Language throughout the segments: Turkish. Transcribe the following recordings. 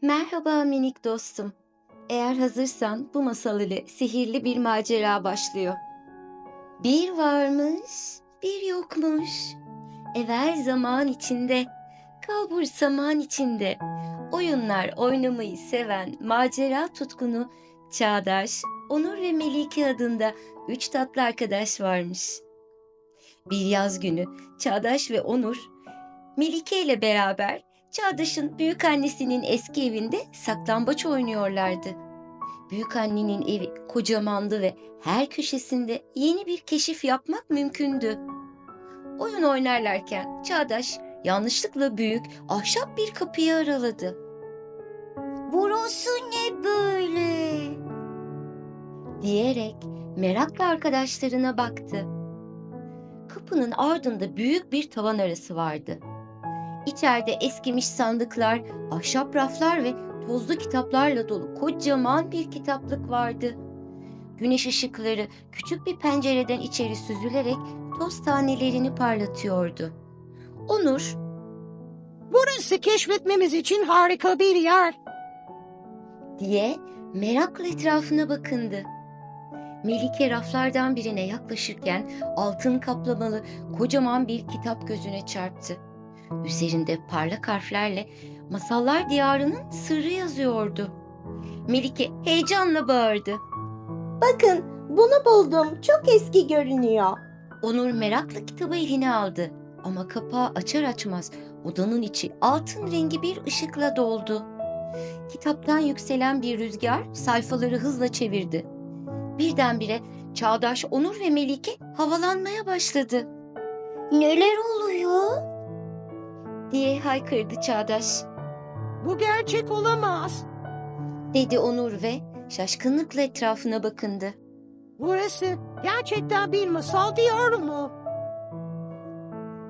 Merhaba minik dostum. Eğer hazırsan bu masal ile sihirli bir macera başlıyor. Bir varmış, bir yokmuş. Evvel zaman içinde, kalbur zaman içinde. Oyunlar oynamayı seven macera tutkunu Çağdaş, Onur ve Melike adında üç tatlı arkadaş varmış. Bir yaz günü Çağdaş ve Onur Melike ile beraber Çağdaş'ın büyükannesinin eski evinde saklambaç oynuyorlardı. Büyükannenin evi kocamandı ve her köşesinde yeni bir keşif yapmak mümkündü. Oyun oynarlarken Çağdaş yanlışlıkla büyük ahşap bir kapıyı araladı. Burası ne böyle? Diyerek merakla arkadaşlarına baktı. Kapının ardında büyük bir tavan arası vardı. İçeride eskimiş sandıklar, ahşap raflar ve tozlu kitaplarla dolu kocaman bir kitaplık vardı. Güneş ışıkları küçük bir pencereden içeri süzülerek toz tanelerini parlatıyordu. Onur, Burası keşfetmemiz için harika bir yer. diye merakla etrafına bakındı. Melike raflardan birine yaklaşırken altın kaplamalı kocaman bir kitap gözüne çarptı. Üzerinde parlak harflerle Masallar Diyarı'nın sırrı yazıyordu. Melike heyecanla bağırdı. Bakın, bunu buldum. Çok eski görünüyor. Onur merakla kitabı eline aldı. Ama kapağı açar açmaz odanın içi altın rengi bir ışıkla doldu. Kitaptan yükselen bir rüzgar sayfaları hızla çevirdi. Birdenbire Çağdaş, Onur ve Melike havalanmaya başladı Neler oluyor? diye haykırdı Çağdaş. Bu gerçek olamaz. Dedi Onur ve şaşkınlıkla etrafına bakındı. Burası gerçekten bir masal diyarı mı?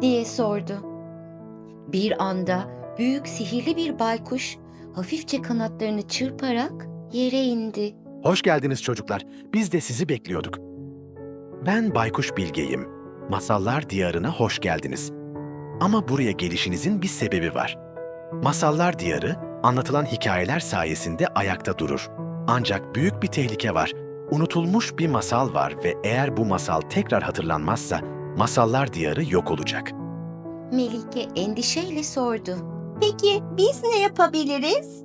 Diye sordu. Bir anda büyük sihirli bir baykuş hafifçe kanatlarını çırparak yere indi. Hoş geldiniz çocuklar. Biz de sizi bekliyorduk. Ben Baykuş Bilge'yim. Masallar Diyarı'na hoş geldiniz. Ama buraya gelişinizin bir sebebi var. Masallar Diyarı, anlatılan hikayeler sayesinde ayakta durur. Ancak büyük bir tehlike var. Unutulmuş bir masal var ve eğer bu masal tekrar hatırlanmazsa, Masallar Diyarı yok olacak. Melike endişeyle sordu. Peki biz ne yapabiliriz?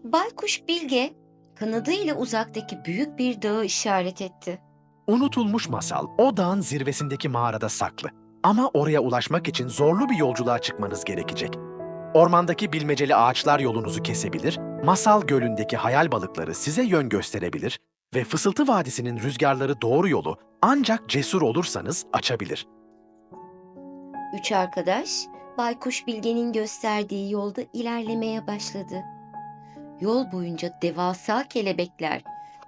Baykuş Bilge kanadıyla uzaktaki büyük bir dağı işaret etti. Unutulmuş masal o dağın zirvesindeki mağarada saklı. Ama oraya ulaşmak için zorlu bir yolculuğa çıkmanız gerekecek. Ormandaki bilmeceli ağaçlar yolunuzu kesebilir, masal gölündeki hayal balıkları size yön gösterebilir ve Fısıltı Vadisi'nin rüzgarları doğru yolu ancak cesur olursanız açabilir. Üç arkadaş Baykuş Bilge'nin gösterdiği yolda ilerlemeye başladı. Yol boyunca devasa kelebekler,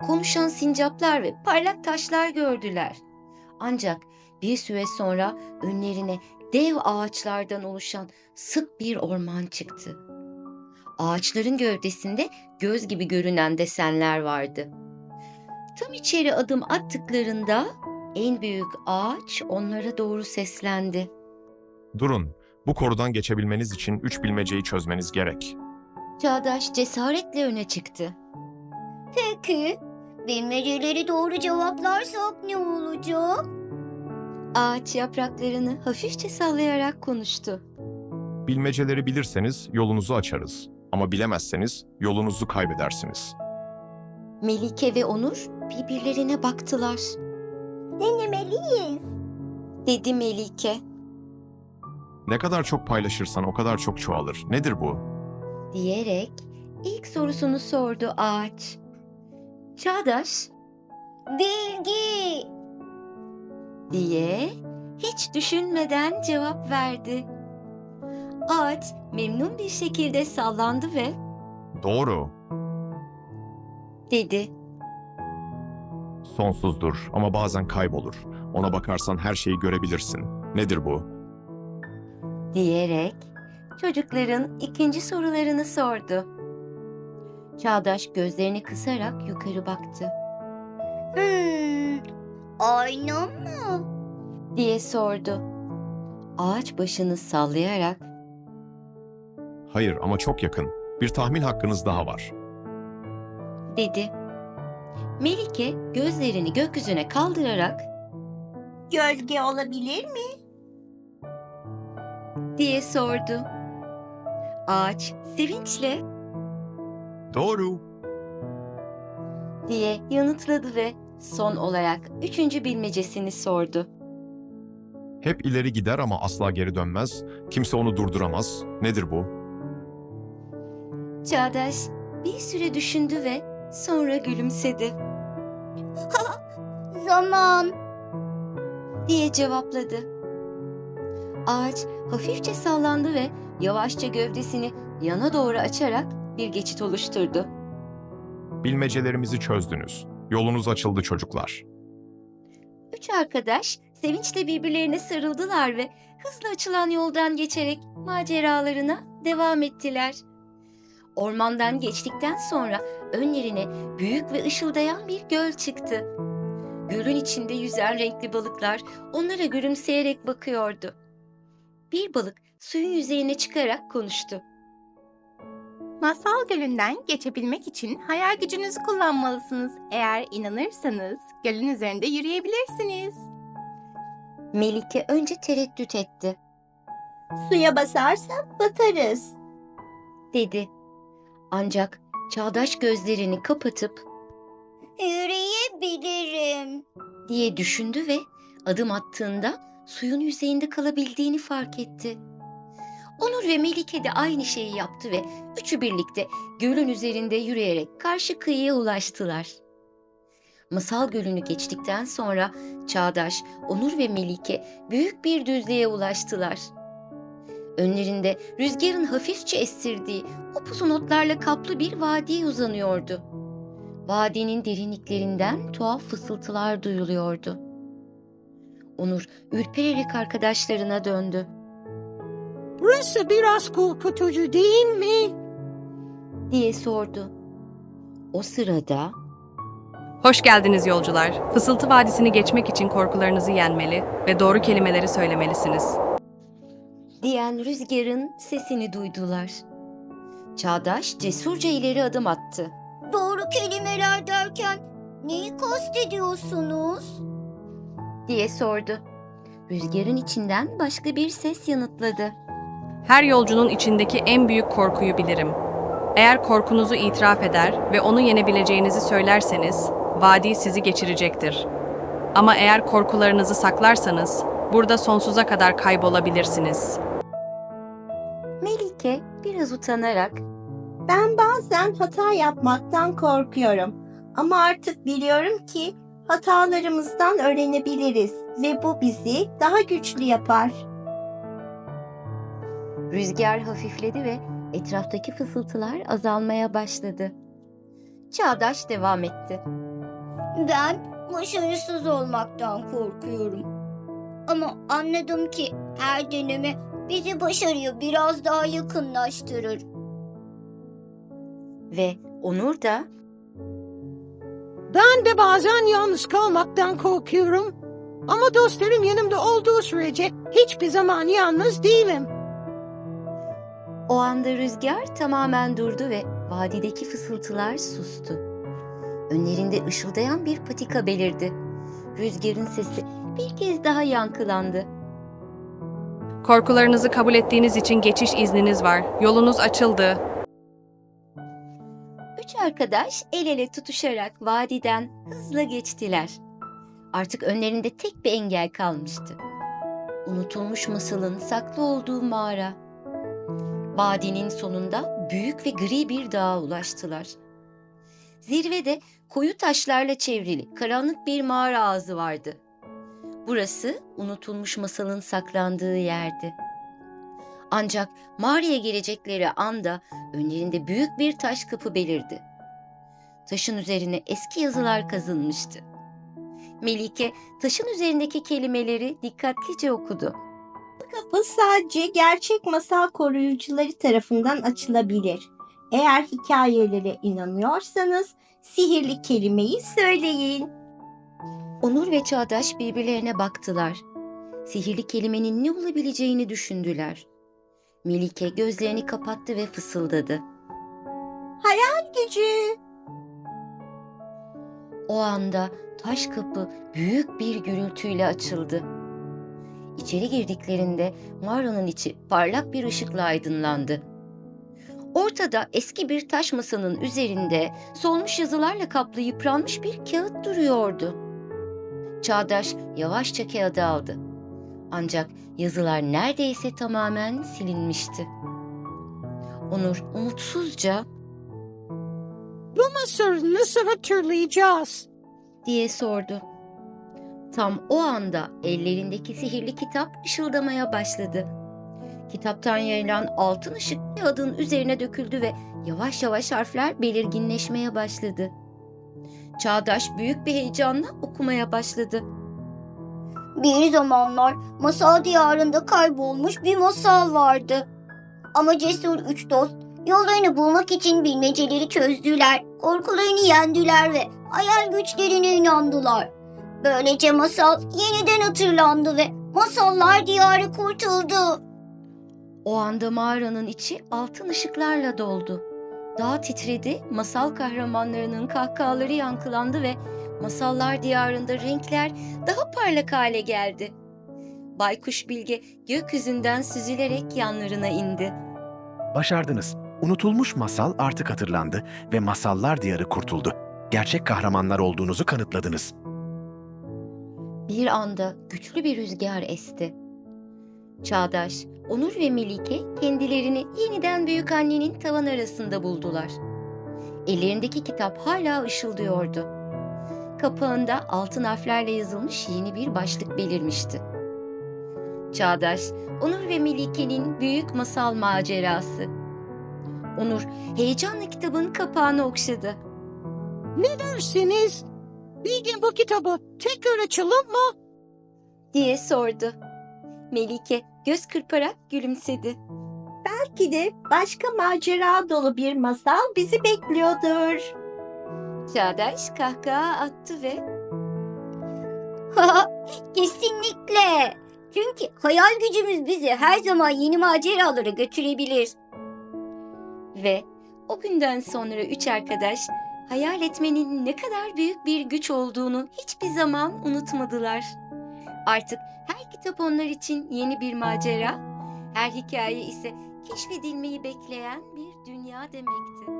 konuşan sincaplar ve parlak taşlar gördüler. Ancak bir süre sonra önlerine dev ağaçlardan oluşan sık bir orman çıktı. Ağaçların gövdesinde göz gibi görünen desenler vardı. Tam içeri adım attıklarında en büyük ağaç onlara doğru seslendi. Durun, bu korudan geçebilmeniz için 3 bilmeceyi çözmeniz gerek. Çağdaş cesaretle öne çıktı. Peki, bilmeceleri doğru cevaplarsak ne olacak? Ağaç yapraklarını hafifçe sallayarak konuştu. Bilmeceleri bilirseniz yolunuzu açarız. Ama bilemezseniz yolunuzu kaybedersiniz. Melike ve Onur birbirlerine baktılar. Denemeliyiz. Dedi Melike. Ne kadar çok paylaşırsan o kadar çok çoğalır. Nedir bu? Diyerek ilk sorusunu sordu ağaç. Çağdaş Bilgi. diye hiç düşünmeden cevap verdi. Ağaç memnun bir şekilde sallandı ve Doğru. dedi. Sonsuzdur ama bazen kaybolur. Ona bakarsan her şeyi görebilirsin. Nedir bu? Diyerek çocukların ikinci sorularını sordu. Çağdaş gözlerini kısarak yukarı baktı. Ayna mı? Diye sordu. Ağaç başını sallayarak Hayır ama çok yakın. Bir tahmin hakkınız daha var. dedi. Melike gözlerini gökyüzüne kaldırarak Gölge olabilir mi? diye sordu. Ağaç sevinçle Doğru. diye yanıtladı ve son olarak üçüncü bilmecesini sordu. Hep ileri gider ama asla geri dönmez. Kimse onu durduramaz. Nedir bu? Çağdaş bir süre düşündü ve sonra gülümsedi Zaman. diye cevapladı. Ağaç hafifçe sallandı ve yavaşça gövdesini yana doğru açarak bir geçit oluşturdu. Bilmecelerimizi çözdünüz. Yolunuz açıldı çocuklar. Üç arkadaş sevinçle birbirlerine sarıldılar ve hızla açılan yoldan geçerek maceralarına devam ettiler. Ormandan geçtikten sonra önlerine büyük ve ışıldayan bir göl çıktı. Gölün içinde yüzen renkli balıklar onlara gülümseyerek bakıyordu. Bir balık suyun yüzeyine çıkarak konuştu. Masal gölünden geçebilmek için hayal gücünüzü kullanmalısınız. Eğer inanırsanız gölün üzerinde yürüyebilirsiniz. Melike önce tereddüt etti, Suya basarsak batarız. dedi. Ancak Çağdaş gözlerini kapatıp Yürüyebilirim. diye düşündü ve adım attığında suyun yüzeyinde kalabildiğini fark etti. Onur ve Melike de aynı şeyi yaptı ve üçü birlikte gölün üzerinde yürüyerek karşı kıyıya ulaştılar. Masal gölünü geçtikten sonra Çağdaş, Onur ve Melike büyük bir düzlüğe ulaştılar. Önlerinde rüzgarın hafifçe estirdiği upuzun otlarla kaplı bir vadi uzanıyordu. Vadinin derinliklerinden tuhaf fısıltılar duyuluyordu. Onur ürpererek arkadaşlarına döndü. Burası biraz korkutucu değil mi? diye sordu. O sırada Hoş geldiniz yolcular. Fısıltı Vadisi'ni geçmek için korkularınızı yenmeli ve doğru kelimeleri söylemelisiniz. diyen rüzgarın sesini duydular. Çağdaş cesurca ileri adım attı. Doğru kelimeler derken neyi kastediyorsunuz? diye sordu. Rüzgarın içinden başka bir ses yanıtladı. Her yolcunun içindeki en büyük korkuyu bilirim. Eğer korkunuzu itiraf eder ve onu yenebileceğinizi söylerseniz, vadi sizi geçirecektir. Ama eğer korkularınızı saklarsanız, burada sonsuza kadar kaybolabilirsiniz. Melike biraz utanarak Ben bazen hata yapmaktan korkuyorum. Ama artık biliyorum ki hatalarımızdan öğrenebiliriz ve bu bizi daha güçlü yapar. rüzgar hafifledi ve etraftaki fısıltılar azalmaya başladı. Çağdaş devam etti. Ben başarısız olmaktan korkuyorum. Ama anladım ki her deneme bizi başarıya biraz daha yakınlaştırır. Ve Onur da Ben de bazen yalnız kalmaktan korkuyorum. Ama dostlarım yanımda olduğu sürece hiçbir zaman yalnız değilim. o anda rüzgar tamamen durdu ve vadideki fısıltılar sustu. Önlerinde ışıldayan bir patika belirdi. Rüzgarın sesi bir kez daha yankılandı. Korkularınızı kabul ettiğiniz için geçiş izniniz var. Yolunuz açıldı. Üç arkadaş el ele tutuşarak vadiden hızla geçtiler. Artık önlerinde tek bir engel kalmıştı. Unutulmuş masalın saklı olduğu mağara. Vadinin sonunda büyük ve gri bir dağa ulaştılar. Zirvede koyu taşlarla çevrili karanlık bir mağara ağzı vardı. Burası unutulmuş masalın saklandığı yerdi. Ancak mağaraya girecekleri anda önlerinde büyük bir taş kapı belirdi. Taşın üzerine eski yazılar kazınmıştı. Melike taşın üzerindeki kelimeleri dikkatlice okudu. Kapı sadece gerçek masal koruyucuları tarafından açılabilir. Eğer hikayelere inanıyorsanız sihirli kelimeyi söyleyin. Onur ve Çağdaş birbirlerine baktılar. Sihirli kelimenin ne olabileceğini düşündüler. Melike gözlerini kapattı ve fısıldadı. Hayal gücü. O anda taş kapı büyük bir gürültüyle açıldı. İçeri girdiklerinde mağaranın içi parlak bir ışıkla aydınlandı. Ortada eski bir taş masanın üzerinde solmuş yazılarla kaplı yıpranmış bir kağıt duruyordu. Çağdaş yavaşça kağıdı aldı. Ancak yazılar neredeyse tamamen silinmişti. Onur umutsuzca Bu masayı nasıl hatırlayacağız? diye sordu. Tam o anda ellerindeki sihirli kitap ışıldamaya başladı. Kitaptan yayılan altın ışık kağıdın üzerine döküldü ve yavaş yavaş harfler belirginleşmeye başladı. Çağdaş büyük bir heyecanla okumaya başladı. Bir zamanlar masal diyarında kaybolmuş bir masal vardı. Ama cesur üç dost yollarını bulmak için bilmeceleri çözdüler, korkularını yendiler ve hayal güçlerine inandılar. Böylece masal yeniden hatırlandı ve masallar diyarı kurtuldu. O anda mağaranın içi altın ışıklarla doldu. Dağ titredi, masal kahramanlarının kahkahaları yankılandı ve masallar diyarında renkler daha parlak hale geldi. Baykuş Bilge gökyüzünden süzülerek yanlarına indi. Başardınız. Unutulmuş masal artık hatırlandı ve masallar diyarı kurtuldu. Gerçek kahramanlar olduğunuzu kanıtladınız. Bir anda güçlü bir rüzgar esti. Çağdaş, Onur ve Melike kendilerini yeniden büyükannenin tavan arasında buldular. Ellerindeki kitap hala ışıldıyordu. Kapağında altın harflerle yazılmış yeni bir başlık belirmişti. Çağdaş, Onur ve Melike'nin büyük masal macerası. Onur heyecanla kitabın kapağını okşadı. Ne dersiniz? Bilge, bu kitabı tekrar açalım mı? Diye sordu. Melike göz kırparak gülümsedi. Belki de başka macera dolu bir masal bizi bekliyordur. Çağdaş kahkaha attı ve Kesinlikle. Çünkü hayal gücümüz bizi her zaman yeni maceralara götürebilir. o günden sonra üç arkadaş hayal etmenin ne kadar büyük bir güç olduğunu hiçbir zaman unutmadılar. Artık her kitap onlar için yeni bir macera, her hikaye ise keşfedilmeyi bekleyen bir dünya demekti.